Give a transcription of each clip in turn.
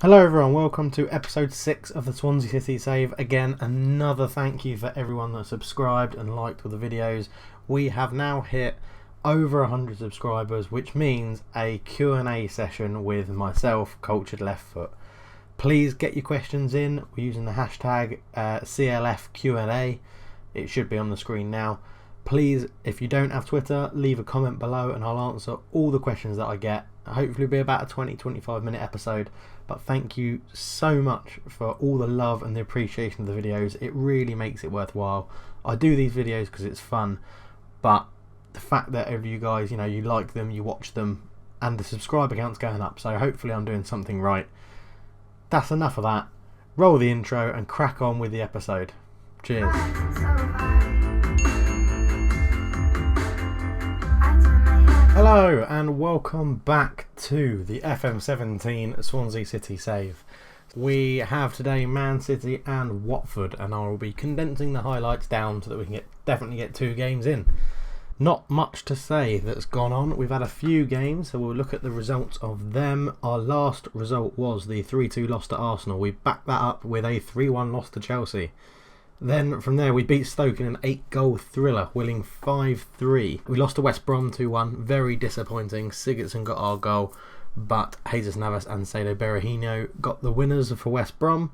Hello everyone, welcome to episode 6 of the Swansea City Save. Again, another thank you for everyone that subscribed and liked all the videos. We have now hit over 100 subscribers, which means a Q&A session with myself, Cultured Left Foot. Please get your questions in. We're using the hashtag CLFQ&A. It should be on the screen now. Please, if you don't have Twitter, leave a comment below and I'll answer all the questions that I get. Hopefully it'll be about a 20-25 minute episode. But thank you so much for all the love and the appreciation of the videos. It really makes it worthwhile. I do these videos because it's fun, but the fact that you guys, you like them, you watch them, and the subscriber count's going up, so hopefully I'm doing something right. That's enough of that. Roll the intro and crack on with the episode. Cheers. Hello and welcome back to the FM17 Swansea City Save. We have today Man City and Watford, and I will be condensing the highlights down so that we can definitely get 2 games in. Not much to say that's gone on. We've had a few games, so we'll look at the results of them. Our last result was the 3-2 loss to Arsenal. We backed that up with a 3-1 loss to Chelsea. Then from there we beat Stoke in an 8-goal thriller, winning 5-3. We lost to West Brom 2-1, very disappointing. Sigurdsson got our goal, but Jesus Navas and Saido Berahino got the winners for West Brom.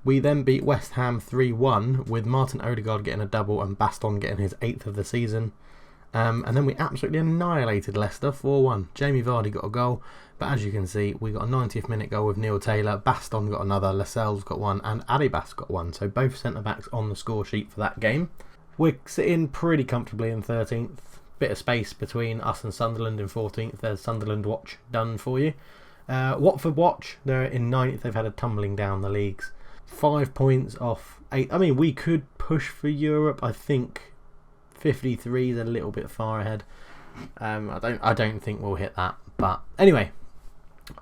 We then beat West Ham 3-1, with Martin Odegaard getting a double and Baston getting his 8th of the season. And then we absolutely annihilated Leicester 4-1. Jamie Vardy got a goal, but as you can see, we got a 90th minute goal with Neil Taylor. Baston got another, Lascelles got one, and Adibas got one. So both centre-backs on the score sheet for that game. We're sitting pretty comfortably in 13th. Bit of space between us and Sunderland in 14th. There's Sunderland watch done for you. Watford watch, they're in 9th. They've had a tumbling down the leagues. 5 points off 8. I mean, we could push for Europe, I think. 53 is a little bit far ahead. I don't think we'll hit that. But anyway,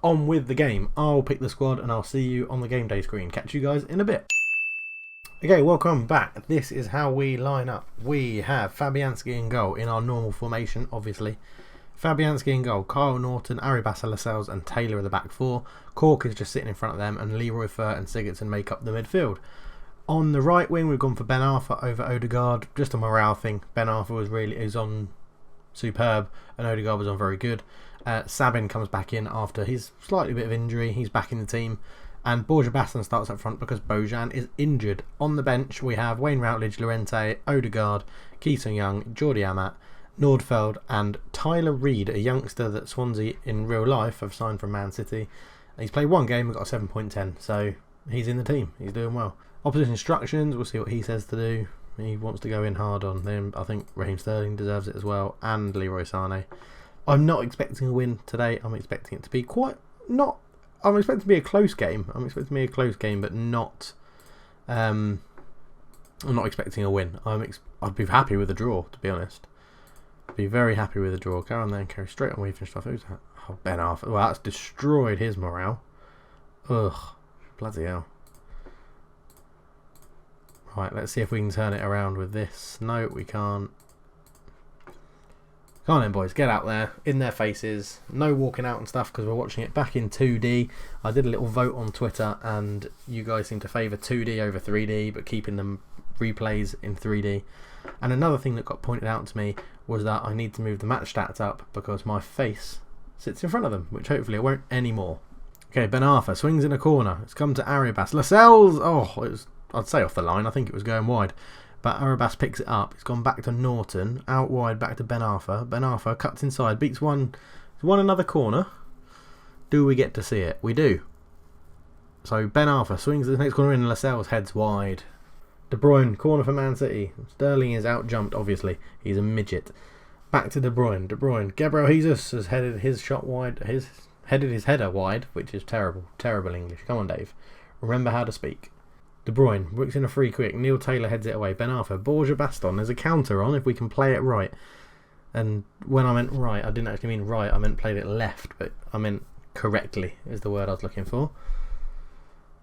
on with the game. I'll pick the squad and I'll see you on the game day screen. Catch you guys in a bit. Okay, welcome back. This is how we line up. We have Fabianski in goal in our normal formation, obviously. Fabianski in goal. Kyle Norton, Aribasa, Lascelles and Taylor are the back 4. Cork is just sitting in front of them, and Leroy Fer and Sigurdsson make up the midfield. On the right wing, we've gone for Ben Arthur over Odegaard. Just a morale thing. Ben Arthur is on superb, and Odegaard was on very good. Sabin comes back in after his slightly bit of injury. He's back in the team. And Borja Baston starts up front because Bojan is injured. On the bench, we have Wayne Routledge, Llorente, Odegaard, Keaton Young, Jordi Amat, Nordfeld, and Tyler Reid, a youngster that Swansea in real life have signed from Man City. He's played 1 game and got a 7.10, so he's in the team. He's doing well. Opposition instructions, we'll see what he says to do. He wants to go in hard on them. I think Raheem Sterling deserves it as well, and Leroy Sané. I'm not expecting a win today. I'm expecting it to be I'm expecting it to be a close game. But not. I'm not expecting a win. I'd be happy with a draw, to be honest. I'd be very happy with a draw. Go on then, carry straight on. We finished off. Who's that? Oh, Ben Arthur. Well, that's destroyed his morale. Ugh, bloody hell. Right, let's see if we can turn it around with this. No, we can't. Come on then, boys. Get out there. In their faces. No walking out and stuff because we're watching it back in 2D. I did a little vote on Twitter and you guys seem to favour 2D over 3D, but keeping them replays in 3D. And another thing that got pointed out to me was that I need to move the match stats up because my face sits in front of them, which hopefully it won't anymore. Okay, Ben Arthur swings in a corner. It's come to Aribas. Lascelles! Oh, it was... I'd say off the line. I think it was going wide. But Aribas picks it up. It's gone back to Norton. Out wide, back to Ben Arthur. Ben Arthur cuts inside. Beats one another corner. Do we get to see it? We do. So Ben Arthur swings the next corner in. Lascelles heads wide. De Bruyne, corner for Man City. Sterling is out jumped, obviously. He's a midget. Back to De Bruyne. De Bruyne. Gabriel Jesus has headed his shot wide. Headed his header wide, which is terrible. Terrible English. Come on, Dave. Remember how to speak. De Bruyne works in a free quick. Neil Taylor heads it away. Ben Arthur. Borja Baston. There's a counter on if we can play it right. And when I meant right, I didn't actually mean right. I meant played it left, but I meant correctly is the word I was looking for.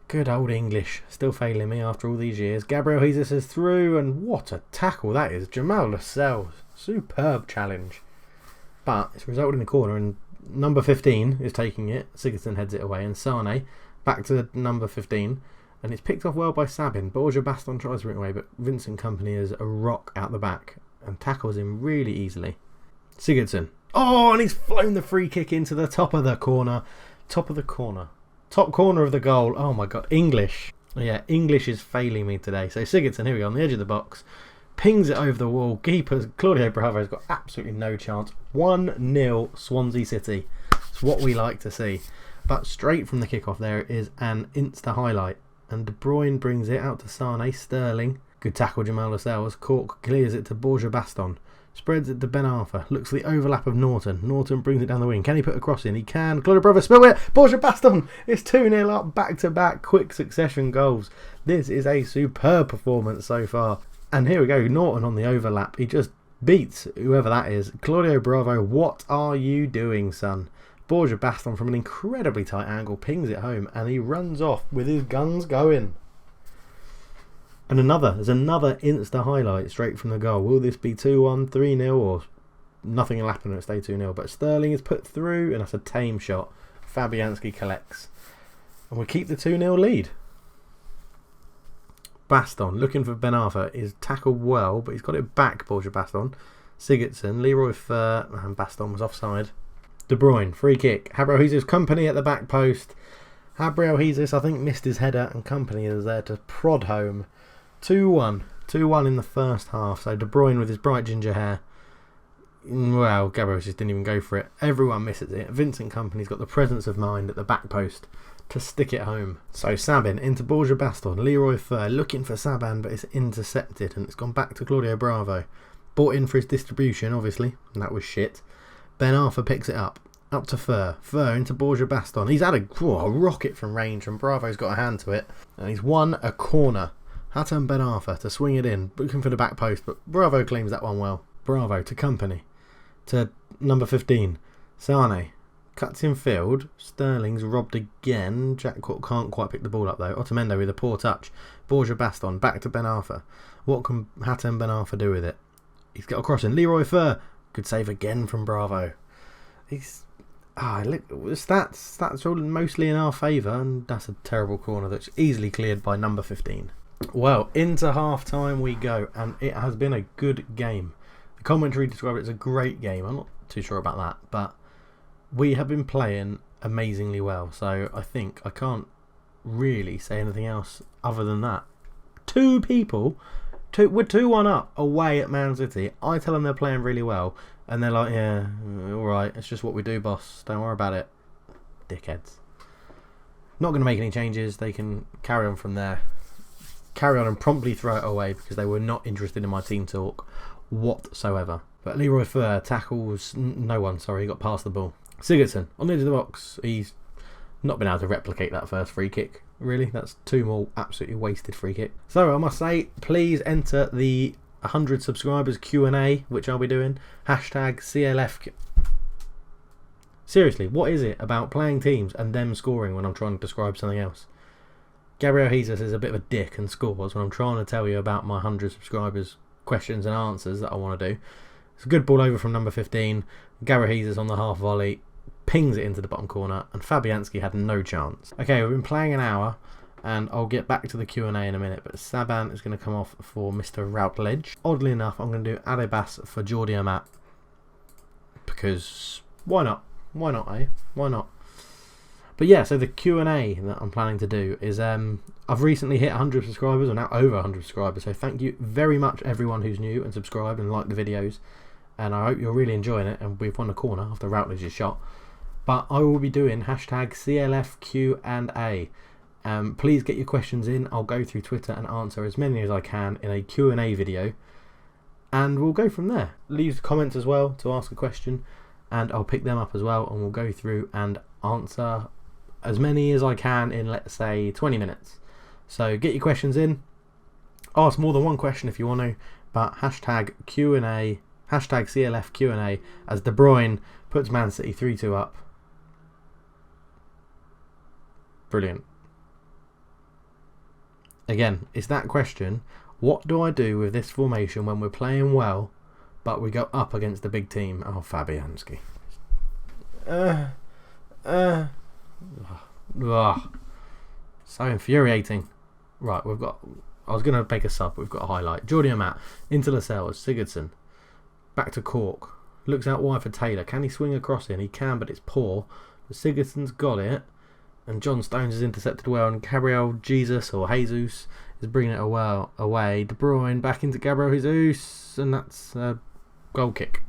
Good old English. Still failing me after all these years. Gabriel Jesus is through, and what a tackle that is. Jamal Lascelles. Superb challenge. But it's resulted in the corner, and number 15 is taking it. Sigurdsson heads it away, and Sane back to number 15, and it's picked off well by Sabin. Borja Baston tries to bring it away, but Vincent Kompany is a rock out the back and tackles him really easily. Sigurdsson. Oh, and he's flown the free kick into the top of the corner. Top corner of the goal. Oh my god, English. Yeah, English is failing me today. So Sigurdsson, here we go, on the edge of the box. Pings it over the wall. Keeper Claudio Bravo's got absolutely no chance. 1-0 Swansea City. It's what we like to see. But straight from the kickoff there is an insta highlight. And De Bruyne brings it out to Sane. Sterling. Good tackle, Jamal Lascelles. Cork clears it to Borja Baston. Spreads it to Ben Arthur. Looks for the overlap of Norton. Norton brings it down the wing. Can he put a cross in? He can. Claudio Bravo spill it. Borja Baston. It's 2-0 up. Back-to-back quick succession goals. This is a superb performance so far. And here we go. Norton on the overlap. He just beats whoever that is. Claudio Bravo, what are you doing, son? Borja Baston from an incredibly tight angle pings it home and he runs off with his guns going. And there's another insta highlight straight from the goal. Will this be 2-1, 3-0 or nothing will happen and it'll stay 2-0? But Sterling is put through and that's a tame shot. Fabianski collects. And we keep the 2-0 lead. Baston looking for Ben Arthur is tackled well, but he's got it back, Borja Baston. Sigurdsson, Leroy Fer, and Baston was offside. De Bruyne, free kick. Gabriel Jesus, Kompany at the back post. Gabriel Jesus, I think, missed his header, and Kompany is there to prod home. 2-1. 2-1 in the first half. So De Bruyne with his bright ginger hair. Well, Gabriel just didn't even go for it. Everyone misses it. Vincent Kompany's got the presence of mind at the back post to stick it home. So Sabin into Borja Baston. Leroy Fer looking for Saban, but it's intercepted and it's gone back to Claudio Bravo. Bought in for his distribution, obviously, and that was shit. Ben Arthur picks it up to Fer. Fer into Borja Baston. He's had a rocket from range and Bravo's got a hand to it. And he's won a corner. Hatem Ben Arthur to swing it in, looking for the back post, but Bravo claims that one well. Bravo to Kompany. To number 15. Sane. Cuts in field. Sterling's robbed again. Jack can't quite pick the ball up though. Otamendi with a poor touch. Borja Baston back to Ben Arthur. What can Hatem Ben Arthur do with it? He's got a cross in. Leroy Fer. Good save again from Bravo. Stats are mostly in our favour, and that's a terrible corner that's easily cleared by number 15. Well, into half time we go, and it has been a good game. The commentary described it as a great game. I'm not too sure about that, but we have been playing amazingly well, so I think I can't really say anything else other than that. We're 2-1 up away at Man City. I tell them they're playing really well, and they're like, yeah, alright, it's just what we do, boss. Don't worry about it. Dickheads. Not going to make any changes. They can carry on from there. Carry on and promptly throw it away because they were not interested in my team talk whatsoever. But Leroy Fer tackles no one, he got past the ball. Sigurdsson on the edge of the box. He's not been able to replicate that first free kick. Really, that's 2 more absolutely wasted free kick. So I must say, please enter the 100 subscribers Q&A, which I'll be doing. Hashtag CLF. Seriously, what is it about playing teams and them scoring when I'm trying to describe something else? Gabriel Jesus is a bit of a dick and scores when I'm trying to tell you about my 100 subscribers questions and answers that I want to do. It's a good ball over from number 15. Gabriel Jesus on the half volley. Pings it into the bottom corner, and Fabianski had no chance. Okay, we've been playing an hour, and I'll get back to the Q&A in a minute, but Saban is going to come off for Mr. Routledge. Oddly enough, I'm going to do Adebas for Jordi Amat, because why not? Why not, eh? Why not? But yeah, so the Q&A that I'm planning to do is, I've recently hit 100 subscribers, or now over 100 subscribers, so thank you very much everyone who's new and subscribed and liked the videos, and I hope you're really enjoying it, and we've won a corner after Routledge's shot. But I will be doing hashtag CLFQ&A. Please get your questions in. I'll go through Twitter and answer as many as I can in a Q&A video. And we'll go from there. Leave comments as well to ask a question. And I'll pick them up as well. And we'll go through and answer as many as I can in, let's say, 20 minutes. So get your questions in. Ask more than one question if you want to. But hashtag Q&A, hashtag CLFQ&A as De Bruyne puts Man City 3-2 up. Brilliant. Again, it's that question. What do I do with this formation when we're playing well, but we go up against a big team? Oh, Fabianski. So infuriating. Right, we've got... I was going to make a sub, but we've got a highlight. Jordi Amat, into Lascelles, Sigurdsson. Back to Cork. Looks out wide for Taylor. Can he swing across in? He can, but it's poor. But Sigurdsson's got it. And John Stones is intercepted well. And Gabriel Jesus, or Jesus, is bringing it away. De Bruyne back into Gabriel Jesus. And that's a goal kick.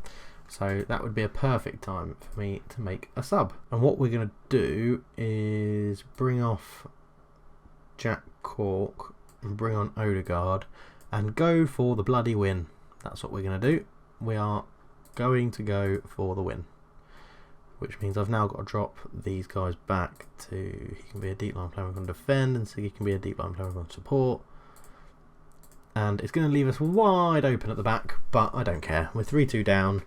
So that would be a perfect time for me to make a sub. And what we're going to do is bring off Jack Cork and bring on Odegaard and go for the bloody win. That's what we're going to do. We are going to go for the win, which means I've now got to drop these guys back to... He can be a deep line player who can defend, and Siggy can be a deep line player who can support. And it's going to leave us wide open at the back, but I don't care. We're 3-2 down.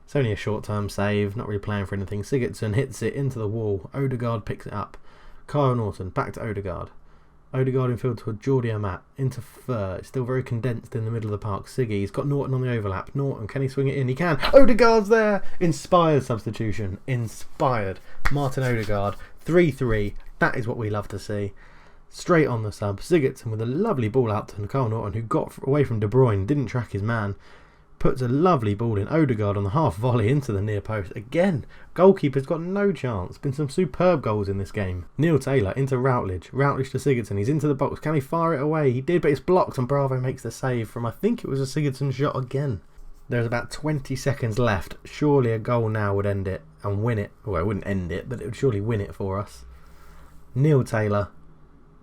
It's only a short-term save, not really playing for anything. Sigurdsson hits it into the wall. Odegaard picks it up. Kyle Norton, back to Odegaard. Odegaard in field to Jordi Amat. Into Fur. It's still very condensed in the middle of the park. Siggy, he's got Norton on the overlap. Norton, can he swing it in? He can. Odegaard's there! Inspired substitution. Inspired. Martin Odegaard. 3-3. That is what we love to see. Straight on the sub. Sigurdsson with a lovely ball out to Kyle Norton, who got away from De Bruyne. Didn't track his man. Puts a lovely ball in. Odegaard on the half volley into the near post. Again, goalkeeper's got no chance. Been some superb goals in this game. Neil Taylor into Routledge. Routledge to Sigurdsson. He's into the box. Can he fire it away? He did, but it's blocked, and Bravo makes the save from, I think it was a Sigurdsson shot again. There's about 20 seconds left. Surely a goal now would end it and win it. Well, it wouldn't end it, but it would surely win it for us. Neil Taylor.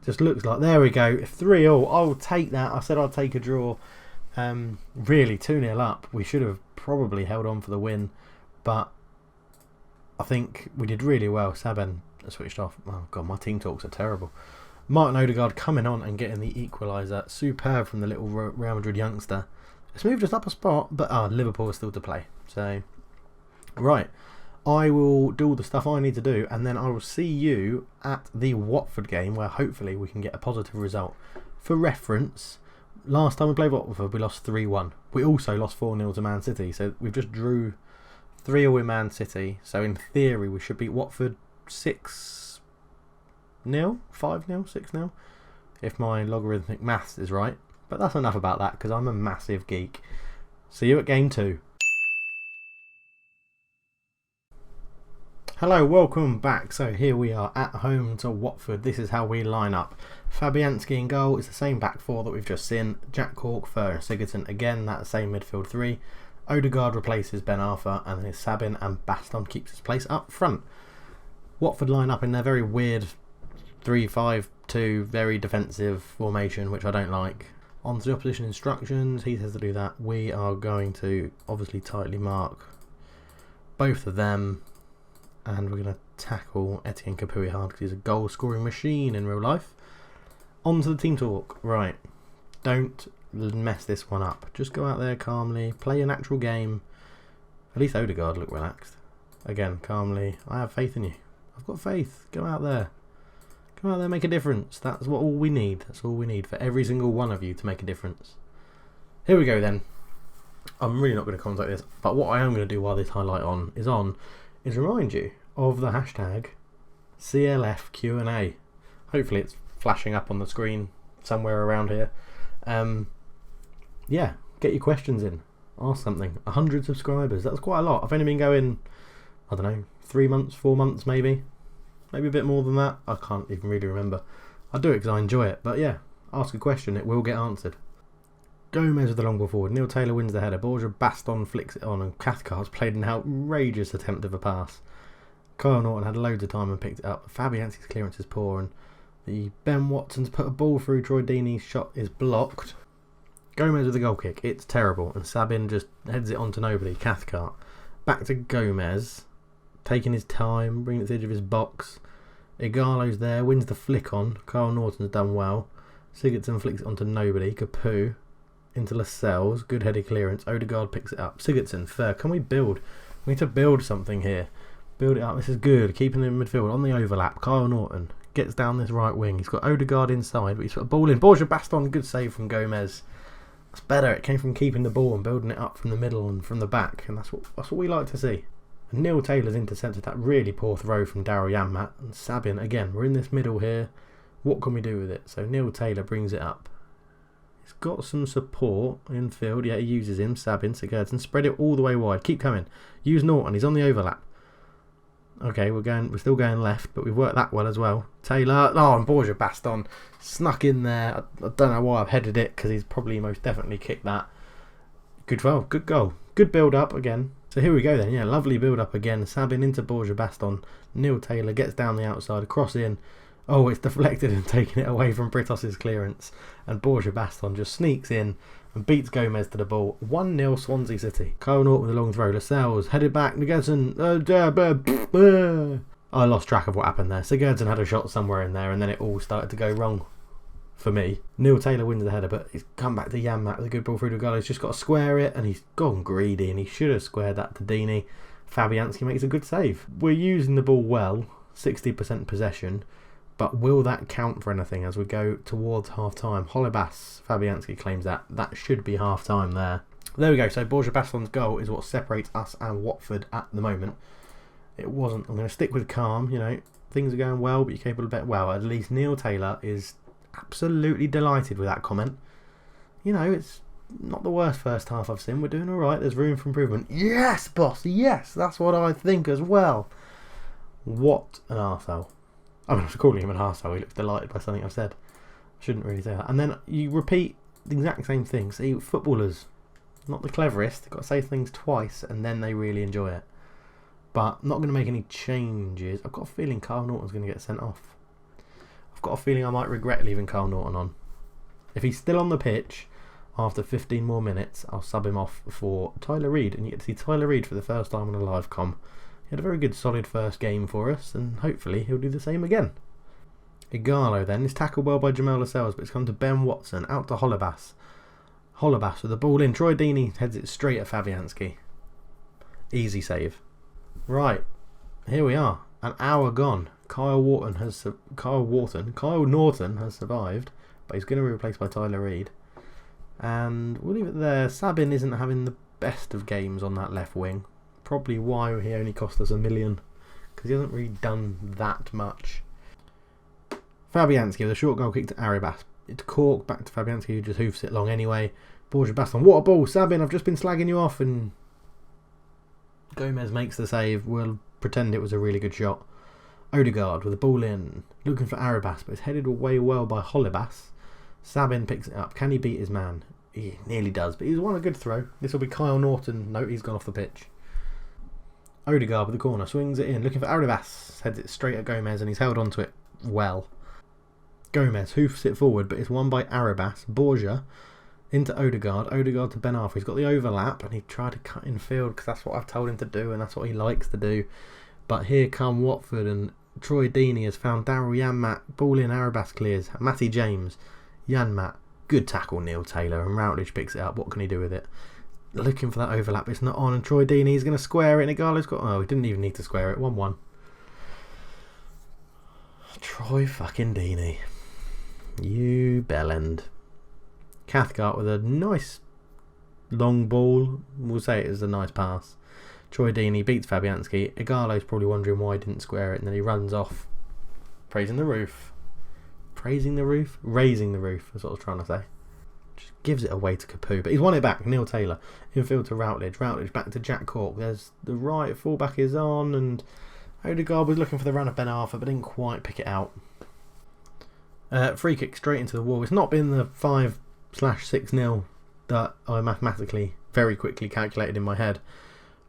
Just looks like... There we go. 3-3. I'll take that. I said I'd take a draw. Really 2-0 up. We should have probably held on for the win, but I think we did really well. Saben switched off. Oh god, my team talks are terrible. Martin Odegaard coming on and getting the equaliser. Superb from the little Real Madrid youngster. It's moved us up a spot, but Liverpool is still to play. So right, I will do all the stuff I need to do, and then I will see you at the Watford game, where hopefully we can get a positive result. For reference, last time we played Watford, we lost 3-1. We also lost 4-0 to Man City, so we've just drew 3-0 with Man City. So in theory, we should beat Watford 6-0, 5-0, 6-0, if my logarithmic maths is right. But that's enough about that, because I'm a massive geek. See you at game 2. Hello, welcome back. So here we are at home to Watford. This is how we line up. Fabianski in goal. It's the same back four that we've just seen. Jack Cork, Fur and Sigurdsson again. That same midfield three. Odegaard replaces Ben Arthur, and then it's Sabin, and Baston keeps his place up front. Watford line up in their very weird 3-5-2, very defensive formation, which I don't like. On to the opposition instructions. He says to do that. We are going to obviously tightly mark both of them. And we're going to tackle Etienne Capoue hard because he's a goal scoring machine in real life. On to the team talk. Right. Don't mess this one up. Just go out there calmly. Play a natural game. At least Odegaard look relaxed. Again, calmly. I have faith in you. I've got faith. Go out there. Go out there, make a difference. That's what all we need. That's all we need for every single one of you to make a difference. Here we go then. I'm really not going to comment like this. But what I am going to do while this highlight is remind you of the hashtag CLFQ&A. Hopefully it's flashing up on the screen somewhere around here. Yeah, get your questions in. Ask something. 100 subscribers. That's quite a lot. I've only been going, I don't know, 3 months, 4 months maybe. Maybe a bit more than that. I can't even really remember. I do it because I enjoy it. But yeah, ask a question. It will get answered. Gomez with the long ball forward. Neil Taylor wins the header. Borja Baston flicks it on, and Cathcart's played an outrageous attempt of a pass. Kyle Norton had loads of time and picked it up. Fabianski's clearance is poor, and the Ben Watson's put a ball through. Troy Deeney's shot is blocked. Gomez with the goal kick. It's terrible, and Sabin just heads it on to nobody. Cathcart. Back to Gomez. Taking his time, bringing it to the edge of his box. Igalo's there, wins the flick on. Kyle Norton's done well. Sigurdsson flicks it onto nobody. Capoue into Lascelles, good headed clearance. Odegaard picks it up. Sigurdsson, fair. Can we build? We need to build something here. Build it up. This is good. Keeping him in midfield on the overlap. Kyle Norton gets down this right wing. He's got Odegaard inside, but he's put a ball in. Borja Baston, good save from Gomez. That's better. It came from keeping the ball and building it up from the middle and from the back, and that's what we like to see. And Neil Taylor's intercepted that really poor throw from Daryl Janmaat, and Sabin again. We're in this middle here. What can we do with it? So Neil Taylor brings it up. He's got some support in field. Yeah, he uses him. Sabin, Sigurdsson. Spread it all the way wide. Keep coming. Use Norton. He's on the overlap. Okay, we're still going left, but we've worked that well as well. Taylor. Oh, and Borja Baston snuck in there. I don't know why I've headed it, because he's probably most definitely kicked that. Good foul. Good goal. Good build up again. So here we go then. Yeah, lovely build up again. Sabin into Borja Baston. Neil Taylor gets down the outside, cross in. Oh, it's deflected and taking it away from Britos's clearance. And Borja Baston just sneaks in and beats Gomez to the ball. 1-0 Swansea City. Kyle Norton with a long throw. Lascelles headed back. Sigurdsson. I lost track of what happened there. Sigurdsson had a shot somewhere in there and then it all started to go wrong for me. Neil Taylor wins the header, but he's come back to Janmaat with a good ball through the goal. He's just got to square it and he's gone greedy and he should have squared that to Dini. Fabianski makes a good save. We're using the ball well. 60% possession. But will that count for anything as we go towards half-time? Holebas, Fabianski claims that. That should be half-time there. There we go. So Borja Baston's goal is what separates us and Watford at the moment. It wasn't. I'm going to stick with calm. You know, things are going well, but you're capable of better. Well, at least Neil Taylor is absolutely delighted with that comment. You know, it's not the worst first half I've seen. We're doing all right. There's room for improvement. Yes, boss. Yes, that's what I think as well. What an arsehole. I'm not calling him an arsehole. He looks delighted by something I've said. I shouldn't really say that. And then you repeat the exact same thing. See, footballers, not the cleverest. They've got to say things twice and then they really enjoy it. But not going to make any changes. I've got a feeling Kyle Norton's going to get sent off. I've got a feeling I might regret leaving Kyle Norton on. If he's still on the pitch after 15 more minutes, I'll sub him off for Tyler Reid. And you get to see Tyler Reid for the first time on a live comm. He had a very good solid first game for us and hopefully he'll do the same again. Igalo then is tackled well by Jamel Lascelles, but it's come to Ben Watson, out to Holebas. Holebas with the ball in. Troy Deeney heads it straight at Fabianski. Easy save. Right, here we are. An hour gone. Kyle Norton has survived, but he's going to be replaced by Tyler Reid. And we'll leave it there. Sabin isn't having the best of games on that left wing. Probably why he only cost us $1 million, because he hasn't really done that much. Fabianski with a short goal kick to Aribas. It's Cork back to Fabianski, who just hoofs it long anyway. Borja Baston, what a ball! Sabin, I've just been slagging you off, and Gomez makes the save. We'll pretend it was a really good shot. Odegaard with the ball in, looking for Aribas, but it's headed away well by Holebas. Sabin picks it up. Can he beat his man? He nearly does, but he's won a good throw. This will be Kyle Norton. No, he's gone off the pitch. Odegaard with the corner, swings it in, looking for Aribas, heads it straight at Gomez and he's held onto it well. Gomez hoofs it forward, but it's won by Aribas. Borja into Odegaard, Odegaard to Ben Arthur. He's got the overlap and he tried to cut in field because that's what I've told him to do and that's what he likes to do. But here come Watford and Troy Deeney has found Daryl Janmaat. Ball in, Aribas clears. Matty James, Janmaat, good tackle Neil Taylor, and Routledge picks it up. What can he do with it? Looking for that overlap, it's not on, and Troy Deeney is going to square it, and Igalo's got... Oh, he didn't even need to square it, 1-1. Troy fucking Deeney. You bellend. Cathcart with a nice long ball. We'll say it was a nice pass. Troy Deeney beats Fabianski. Igalo's probably wondering why he didn't square it, and then he runs off. Praising the roof. Praising the roof? Raising the roof, that's what I was trying to say. Just gives it away to Capu, but he's won it back. Neil Taylor infield to Routledge. Routledge back to Jack Cork. There's the right fullback is on, and Odegaard was looking for the run of Ben Arthur, but didn't quite pick it out. Free kick straight into the wall. It's not been the 5/6-0 that I mathematically very quickly calculated in my head,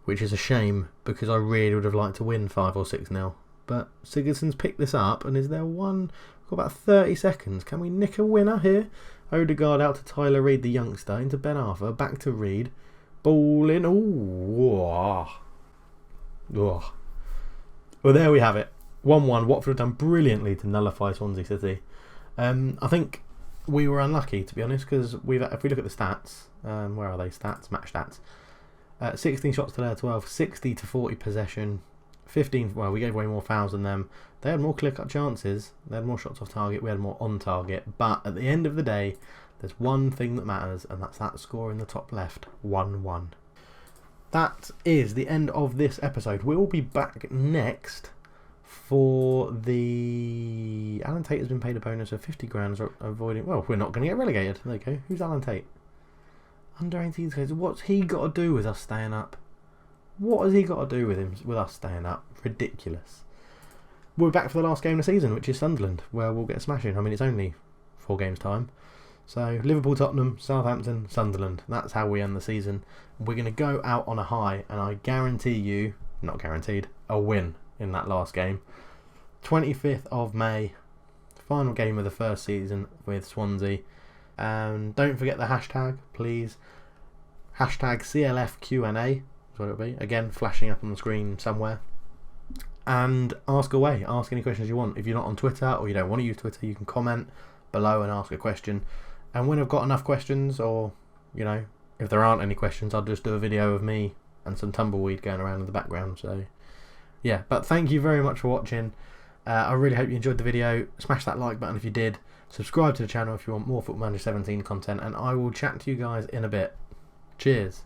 which is a shame because I really would have liked to win 5 or 6-0. But Sigurdsson's picked this up, and is there one? We've got about 30 seconds. Can we nick a winner here? Odegaard out to Tyler Reid, the youngster, into Ben Arthur, back to Reid. Ball in. Ooh. Well, there we have it. 1-1. Watford have done brilliantly to nullify Swansea City. I think we were unlucky, to be honest, because if we look at the stats, where are they? Stats, match stats. 16 shots to their 12, 60 to 40 possession, 15. Well, we gave away more fouls than them. They had more clear-cut chances. They had more shots off target. We had more on target. But at the end of the day, there's one thing that matters, and that's that score in the top left, 1-1. That is the end of this episode. We will be back next for the... Alan Tate has been paid a bonus of 50 grand for avoiding... Well, we're not going to get relegated. There you go. Who's Alan Tate? Under 18s guys. What's he got to do with us staying up? What has he got to do with us staying up? Ridiculous. We're back for the last game of the season, which is Sunderland, where we'll get smashing. I mean, it's only 4 games time. So Liverpool, Tottenham, Southampton, Sunderland. That's how we end the season. We're going to go out on a high, and I guarantee you, not guaranteed, a win in that last game. 25th of May, final game of the first season with Swansea. And don't forget the hashtag, please. Hashtag CLFQNA is what it'll be. Again, flashing up on the screen somewhere. And ask away. Ask any questions you want. If you're not on Twitter or you don't want to use Twitter, you can comment below and ask a question. And when I've got enough questions, or, you know, if there aren't any questions, I'll just do a video of me and some tumbleweed going around in the background. So, yeah. But thank you very much for watching. I really hope you enjoyed the video. Smash that like button if you did. Subscribe to the channel if you want more Football Manager 17 content. And I will chat to you guys in a bit. Cheers.